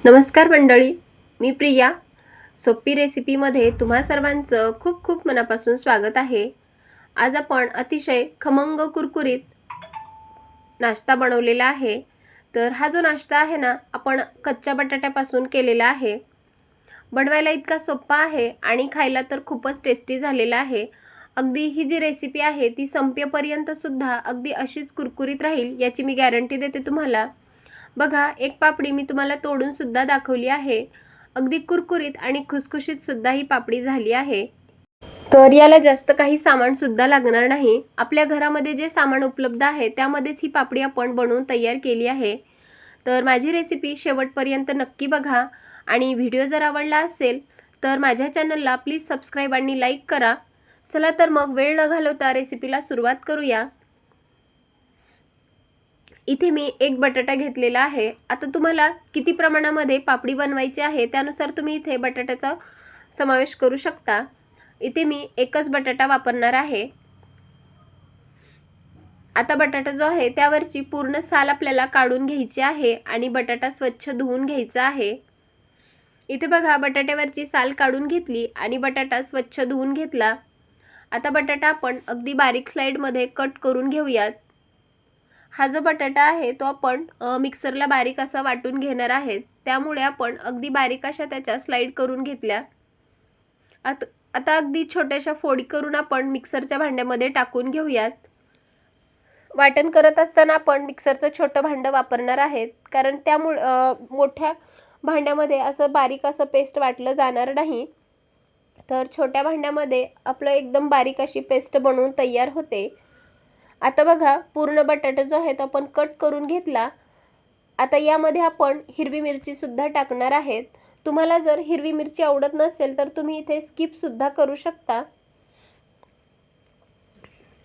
नमस्कार मंडळी, मी प्रिया. सोपी रेसिपीमध्ये तुम्हा सर्वांचं खूप खूप मनापासून स्वागत आहे. आज आपण अतिशय खमंग कुरकुरीत नाश्ता बनवलेला आहे. तर हा जो नाश्ता आहे ना, आपण कच्च्या बटाट्यापासून केलेला आहे. बनवायला इतका सोपा आहे आणि खायला तर खूपच टेस्टी झालेला आहे. अगदी ही जी रेसिपी आहे ती संपेपर्यंत सुद्धा अगदी अशीच कुरकुरीत राहील याची मी गॅरंटी देते तुम्हाला. बघा, एक पापडी मी तुम्हाला तोडून सुद्धा दाखवली आहे. अगदी कुरकुरीत आणि खुसखुशीत सुद्धा ही पापडी झाली आहे. तर याला जास्त काही सामान सुद्धा लागणार नाही. आपल्या घरामध्ये जे सामान उपलब्ध आहे त्यामध्येच ही पापडी आपण बनवून तयार केली आहे. तर माझी रेसिपी शेवटपर्यंत नक्की बघा आणि व्हिडिओ जर आवडला असेल तर माझ्या चॅनलला प्लीज सबस्क्राईब आणि लाईक करा. चला तर मग वेळ न घालवता रेसिपीला सुरुवात करूया. इथे मी एक बटाटा घेतलेला आहे. आता तुम्हाला किती प्रमाणामध्ये पापडी बनवायची आहे त्यानुसार तुम्ही इथे बटाट्याचा समावेश करू शकता. इथे मी एकच बटाटा वापरणार आहे. आता बटाटा जो आहे त्यावरची पूर्ण साल आपल्याला काढून घ्यायची आहे आणि बटाटा स्वच्छ धुवून घ्यायचा आहे. इथे बघा, बटाट्यावरची साल काढून घेतली आणि बटाटा स्वच्छ धुवून घेतला. आता बटाटा आपण अगदी बारीक स्लाइडमध्ये कट करून घेऊयात. हा जो बटाटा आहे तो आपण मिक्सरला बारीक असा वाटून घेणार आहेत. त्यामुळे आपण अगदी बारीक अशा त्याच्या स्लाइड करून घेतल्या. आता अगदी छोट्याशा फोडी करून आपण मिक्सरच्या भांड्यामध्ये टाकून घेऊयात. वाटण करत असताना आपण मिक्सरचं छोटं भांडं वापरणार आहेत, कारण त्यामुळे मोठ्या भांड्यामध्ये असं बारीक असं पेस्ट वाटलं जाणार नाही. तर छोट्या भांड्यामध्ये आपलं एकदम बारीक अशी पेस्ट बनवून तयार होते. आता बघा, पूर्ण बटाटा जो आहे तो आपण कट करून घेतला. आता यामध्ये आपण हिरवी मिरची सुद्धा टाकणार आहेत. तुम्हाला जर हिरवी मिरची आवडत नसेल तर तुम्ही इथे स्किप सुद्धा करू शकता.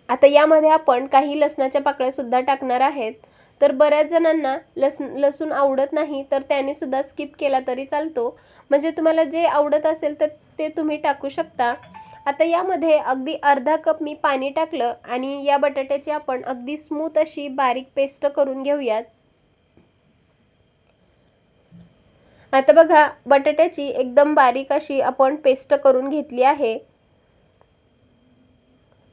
आता यामध्ये आपण काही लसणाच्या पाकळ्या सुद्धा टाकणार आहेत. तर बऱ्याच जणांना लसूण आवडत नाही, तर त्याने सुद्धा स्किप केला तरी चालतो. म्हणजे तुम्हाला जे आवडत असेल तर ते तुम्ही टाकू शकता. आता यामध्ये अगदी अर्धा कप मी पाणी टाकलं आणि या बटाट्याची आपण अगदी स्मूथ अशी बारीक पेस्ट करून घेऊयात. आता बघा, बटाट्याची एकदम बारीक अशी आपण पेस्ट करून घेतली आहे.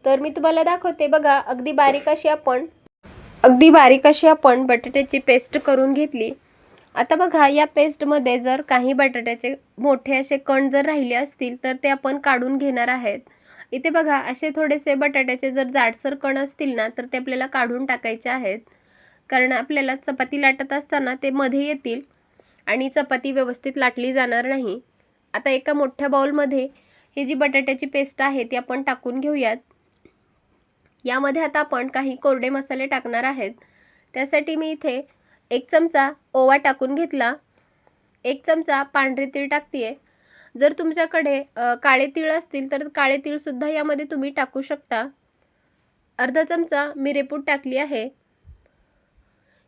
तर मी तुम्हाला दाखवते. बघा, अगदी बारीक अशी आपण बटाट्याची पेस्ट करून घेतली. आता बघा, या पेस्टमध्ये जर काही बटाट्याचे मोठे असे कण जर राहिले असतील तर ते आपण काढून घेणार आहेत. इथे बघा, असे थोडेसे बटाट्याचे जर जाडसर कण असतील ना तर ते आपल्याला काढून टाकायचे आहेत, कारण आपल्याला चपाती लाटत असताना ते मध्ये येतील आणि चपाती व्यवस्थित लाटली जाणार नाही. आता एका मोठ्या बाउलमध्ये ही जी बटाट्याची पेस्ट आहे ती आपण टाकून घेऊयात. यामध्ये आता आपण काही कोरडे मसाले टाकणार आहेत. त्यासाठी मी इथे 1 चमचा ओवा टाकून घेतला. 1 चमचा पांढरे तीळ टाकते. जर तुमच्याकडे काळे तीळ असतील तर काळे तीळ सुद्धा यामध्ये तुम्ही टाकू शकता. अर्धा चमचा मिरेपूड टाकली आहे.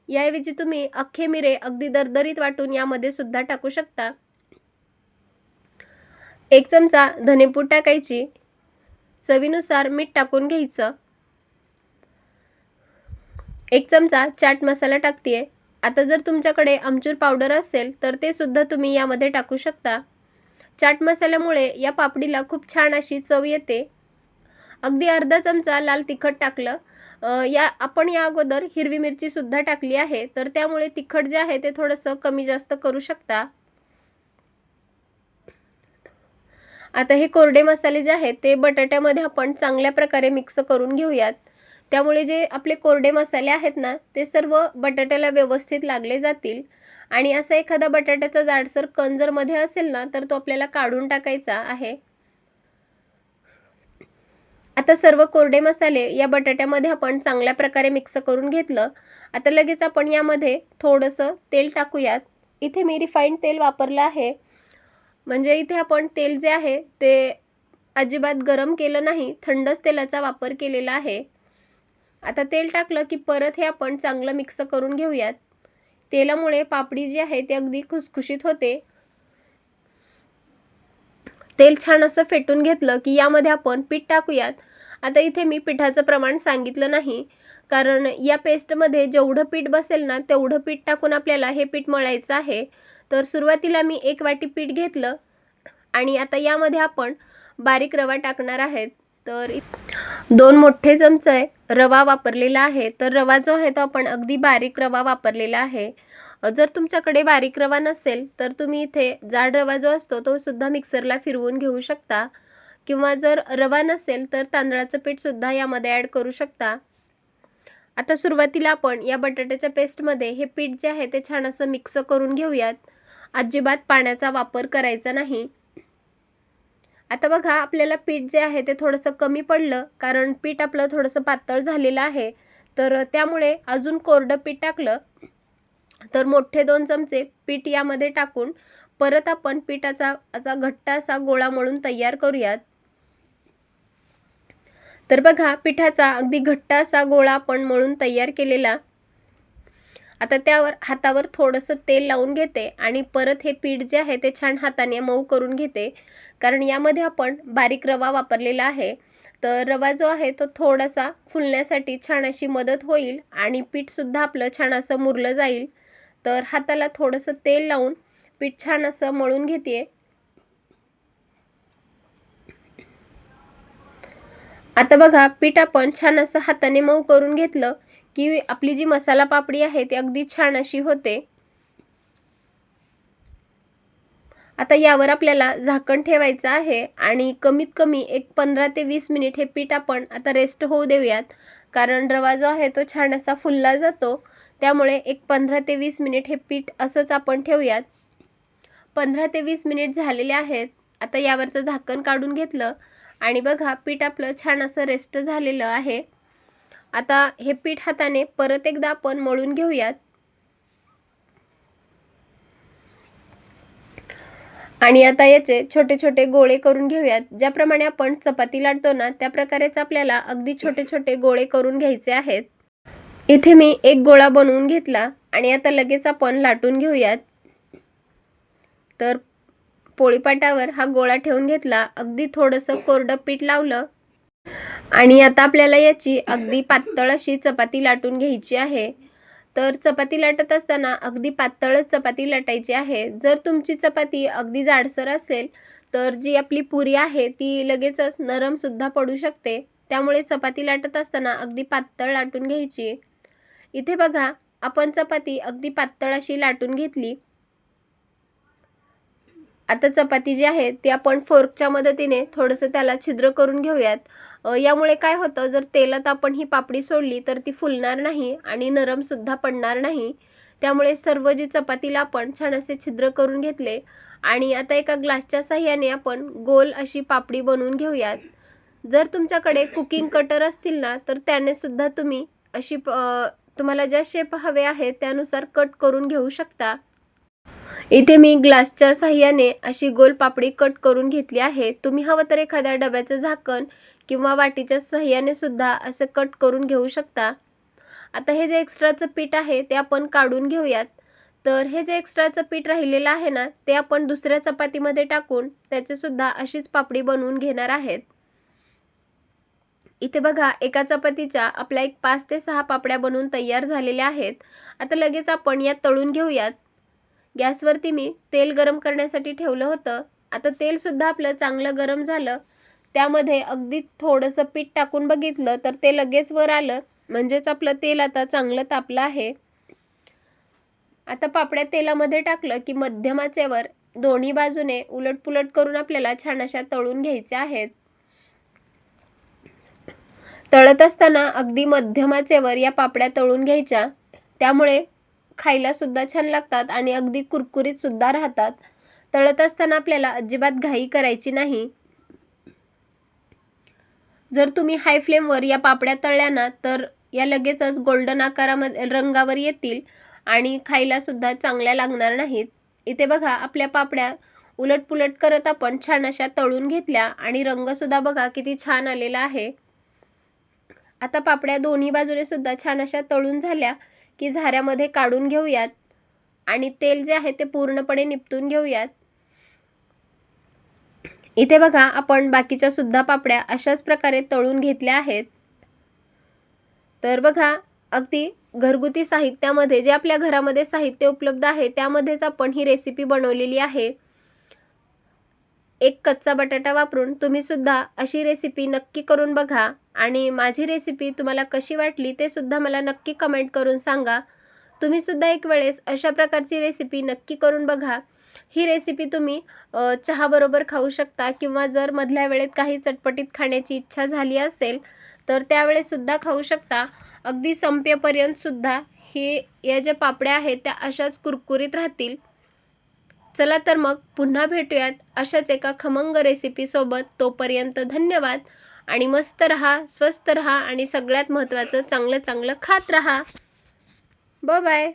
याऐवजी तुम्ही अख्खे मिरे अगदी दरदरीत वाटून यामध्ये सुद्धा टाकू शकता. 1 चमचा धनेपूड टाकायची. चवीनुसार मीठ टाकून घ्यायचं. 1 चमचा चाट मसाला टाकते. आता जर तुमच्याकडे आमचूर पावडर असेल तर ते सुद्धा तुम्ही यामध्ये टाकू शकता. चाट मसाल्यामुळे या पापडीला खूप छान अशी चव येते. अगदी अर्धा चमचा लाल तिखट टाकलं. आपण या अगोदर हिरवी मिरची सुद्धा टाकली आहे, तर त्यामुळे तिखट जे आहे ते थोडंसं कमी जास्त करू शकता. आता हे कोरडे मसाले जे आहेत ते बटाट्यामध्ये आपण चांगल्या प्रकारे मिक्स करून घेऊयात. त्यामुळे जे आपले कोरडे मसाले आहेत ना ते सर्व बटाट्याला व्यवस्थित लागले जातील. आणि असा एखादा बटाट्याचा जाडसर कण जर मध्ये असेल ना तर तो आपल्याला काढून टाकायचा आहे. आता सर्व कोरडे मसाले या बटाट्यामध्ये आपण चांगल्या प्रकारे मिक्स करून घेतलं. आता लगेच आपण यामध्ये थोडंसं तेल टाकूयात. इथे मी रिफाइंड तेल वापरलं आहे. म्हणजे इथे आपण तेल जे आहे ते अजिबात गरम केलं नाही, थंडच तेलाचा वापर केलेला आहे. आता तेल टाकलं की परत हे आपण चांगलं मिक्स करून घेऊयात. तेलामुळे पापडी जी आहे ती अगदी खुसखुशीत होते. तेल छान असं फेटून घेतलं की यामध्ये आपण पीठ टाकूयात. आता इथे मी पिठाचं प्रमाण सांगितलं नाही, कारण या पेस्टमध्ये जेवढं पीठ बसेल ना तेवढं पीठ टाकून आपल्याला हे पीठ मळायचं आहे. तर सुरुवातीला मी 1 वाटी पीठ घेतलं आणि आता यामध्ये आपण बारीक रवा टाकणार आहेत. तर 2 मोठे चमचे रवा वापरलेला आहे. तर रवा जो आहे तो आपण अगदी बारीक रवा वापरलेला आहे. जर तुमच्याकडे बारीक रवा नसेल तर तुम्ही इथे जाड रवा जो असतो तो सुद्धा मिक्सरला फिरवून घेऊ शकता, किंवा जर रवा नसेल तर तांदळाचं पीठ सुद्धा यामध्ये ॲड करू शकता. आता सुरुवातीला आपण या बटाट्याच्या पेस्टमध्ये हे पीठ जे आहे ते छान असं मिक्स करून घेऊयात. अजिबात पाण्याचा वापर करायचा नाही. आता बघा, आपल्याला पीठ जे आहे ते थोडंसं कमी पडलं, कारण पीठ आपलं थोडंसं पातळ झालेलं आहे. तर त्यामुळे अजून कोरडं पीठ टाकलं तर मोठे 2 चमचे पीठ यामध्ये टाकून परत आपण पिठाचा असा घट्ट असा गोळा मळून तयार करूयात. तर बघा, पिठाचा अगदी घट्ट असा गोळा आपण मळून तयार केलेला. आता त्यावर हातावर थोडंसं तेल लावून घेते आणि परत हे पीठ जे आहे ते छान हाताने मऊ करून घेते, कारण यामध्ये आपण बारीक रवा वापरलेला आहे. तर रवा जो आहे तो थोडासा फुलण्यासाठी छान अशी मदत होईल आणि पीठसुद्धा आपलं छान असं मुरलं जाईल. तर हाताला थोडंसं तेल लावून पीठ छान असं मळून घेते. आता बघा, पीठ आपण छान असं हाताने मऊ करून घेतलं की आपली जी मसाला पापडी आहे ती अगदी छान अशी होते. आता यावर आपल्याला झाकण ठेवायचं आहे आणि कमीत कमी एक 15 ते 20 मिनिट हे पीठ आपण आता रेस्ट होऊ देऊयात, कारण रवा जो आहे तो छान असा फुलला जातो. त्यामुळे एक 15 ते 20 मिनिट हे पीठ असंच आपण ठेवूयात. 15 ते 20 मिनिट झालेले आहेत. आता यावरचं झाकण काढून घेतलं आणि बघा, पीठ आपलं छान असं रेस्ट झालेलं आहे. आता हे पीठ हाताने परत एकदा आपण मळून घेऊयात आणि आता याचे छोटे छोटे गोळे करून घेऊयात. ज्याप्रमाणे आपण चपाती लाटतो ना, त्या प्रकारेच आपल्याला अगदी छोटे छोटे गोळे करून घ्यायचे आहेत. इथे मी एक गोळा बनवून घेतला आणि आता लगेच आपण लाटून घेऊयात. तर पोळीपाटावर हा गोळा ठेवून घेतला, अगदी थोडंसं कोरडं पीठ लावलं आणि आता आपल्याला याची अगदी पातळ अशी चपाती लाटून घ्यायची आहे. तर चपाती लाटत असताना अगदी पातळच चपाती लाटायची आहे. जर तुमची चपाती अगदी जाडसर असेल तर जी आपली पुरी आहे ती लगेचच नरमसुद्धा पडू शकते. त्यामुळे चपाती लाटत असताना अगदी पातळ लाटून घ्यायची. इथे बघा, आपण चपाती अगदी पातळ अशी लाटून घेतली. आता चपाती जी आहे ती आपण फोर्कच्या मदतीने थोडंसं त्याला छिद्र करून घेऊयात. यामुळे काय होतं, जर तेलात आपण ही पापडी सोडली तर ती फुलणार नाही आणि नरमसुद्धा पडणार नाही. त्यामुळे सर्व जी चपातीला आपण छान असे छिद्र करून घेतले आणि आता एका ग्लासच्या साहाय्याने आपण गोल अशी पापडी बनवून घेऊयात. जर तुमच्याकडे कुकिंग कटर असतील ना, तर त्याने सुद्धा तुम्ही अशी तुम्हाला ज्या शेप हवे आहे त्यानुसार कट करून घेऊ शकता. इथे मी ग्लासच्या साहाय्याने अशी गोल पापडी कट करून घेतली आहे. तुम्ही हवं तर एखाद्या डब्याचं झाकण किंवा वाटीच्या साहाय्याने सुद्धा असं कट करून घेऊ शकता. आता हे जे एक्स्ट्राचं पीठ आहे ते आपण काढून घेऊयात. तर हे जे एक्स्ट्राचं पीठ राहिलेलं आहे ना, ते आपण दुसऱ्या चपातीमध्ये टाकून त्याचे सुद्धा अशीच पापडी बनवून घेणार आहेत. इथे बघा, एका चपातीच्या आपल्या एक 5 ते 6 पापड्या बनवून तयार झालेल्या आहेत. आता लगेच आपण या तळून घेऊयात. गॅसवरती मी तेल गरम करण्यासाठी ठेवलं होतं. आता तेलसुद्धा आपलं चांगलं गरम झालं. त्यामध्ये अगदी थोडंसं पीठ टाकून बघितलं तर ते लगेच वर आलं, म्हणजेच आपलं तेल आता चांगलं तापलं आहे. आता पापड्या तेलामध्ये टाकलं की मध्यम आचेवर दोन्ही बाजूने उलटपुलट करून आपल्याला छान अशा तळून घ्यायच्या आहेत. तळत असताना अगदी मध्यम आचेवर या पापड्या तळून घ्यायच्या. त्यामुळे खायला सुद्धा छान लागतात आणि अगदी कुरकुरीत सुद्धा राहतात. तळत असताना आपल्याला अजिबात घाई करायची नाही. जर तुम्ही हाय फ्लेमवर या पापड्या तळल्या ना, तर या लगेचच गोल्डन आकारामध्ये रंगावर येतील आणि खायला सुद्धा चांगल्या लागणार नाहीत. इथे बघा, आपल्या पापड्या उलटपुलट करत आपण छान अशा तळून घेतल्या आणि रंगसुद्धा बघा किती छान आलेला आहे. आता पापड्या दोन्ही बाजूने सुद्धा छान अशा तळून झाल्या की झाऱ्यामध्ये काढून घेऊयात आणि तेल जे आहे ते पूर्णपणे निपटून घेऊयात. इथे बघा, आपण बाकीच्या सुद्धा पापड्या अशाच प्रकारे तळून घेतल्या आहेत. तर बघा, अगदी घरगुती साहित्यामध्ये जे आपल्या घरामध्ये साहित्य उपलब्ध आहे त्यामध्येच आपण ही रेसिपी बनवलेली आहे. एक कच्चा बटाटा वापरून तुम्ही सुद्धा अशी रेसिपी नक्की करून बघा आणि माझी रेसिपी तुम्हाला कशी वाटली ते सुद्धा मला नक्की कमेंट करून सांगा. तुम्ही सुद्धा एक वेळेस अशा प्रकारची रेसिपी नक्की करून बघा. ही रेसिपी तुम्ही चहाबरोबर खाऊ शकता किंवा जर मधल्या वेळेत काही चटपटीत खाण्याची इच्छा झाली असेल तर त्यावेळेसुद्धा खाऊ शकता. अगदी संपेपर्यंतसुद्धा या ज्या पापड्या आहेत त्या अशाच कुरकुरीत राहतील. चला तर मग पुन्हा भेटूयात अशाच एका खमंग रेसिपीसोबत. तोपर्यंत धन्यवाद आणि मस्त रहा, स्वस्त रहा आणि सगळ्यात महत्त्वाचं चांगलं चांगलं खात रहा. Bye bye.